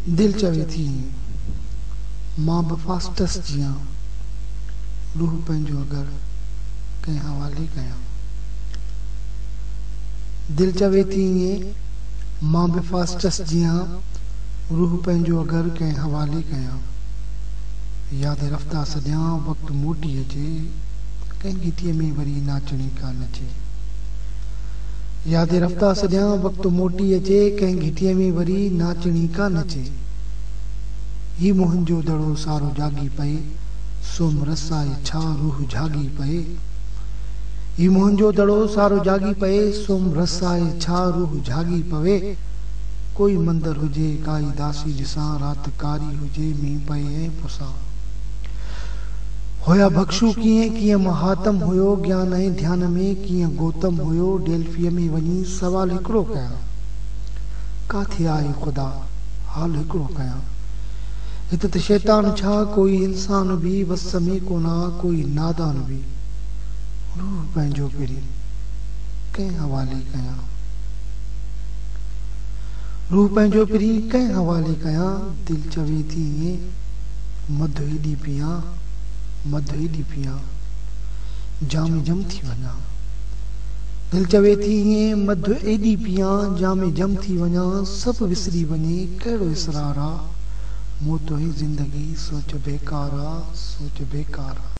दिल चवे थी मां बफास्टस जियां रूह पंहिंजो अगर कंहिं हवाले कयां। दिल चवे थी मां बफास्टस जियां रूह पंहिंजो अगर कंहिं हवाले कयां। याद रफ्ता सॼां वक़्तु मोटी अचे कंहिं गीतीअ में वरी नाचणी का नचे। याद रफ्ता सॼां वक़्तु मोटी अचे कंहिं घिटीअ में वरी नाचणी का नचे। ही मुंहिंजो दड़ो सारो जागी पए सोम रसाए छा रूह जागी पए। ही मुंहिंजो दड़ो सारो जागी पए सोम रसाए छा रूह जागी पवे। कोई मंदर हुजे काई दासी ॾिसां रात कारी हुजे मींहुं पए ऐं पुसां। होया भक्षु कीअं कीअं महात्म हुयो ज्ञान ऐं ध्यान में कीअं गौतम हुयो। डेल्फीअ में वञी सवाल हिकिड़ो कयां काथे आहे ख़ुदा हाल हिकिड़ो कयां। हिते त शैतान छा कोई इंसान बि वस में कोना कोई नादान बि। रूह पंहिंजो पहिरीं कंहिं हवाले कयां। रूह पंहिंजो पहिरीं कंहिं हवाले कयां। दिल चवे थी मधु हेॾी पियां मधु हेॾी पियां जाम जम थी वञा। दिल चवे थी मधु एॾी पियां जाम जम थी वञा। सभु विसरी वञे कहिड़ो इसरार आ मौत ई ज़िंदगी सोच बेकार आ सोच बेकार आ।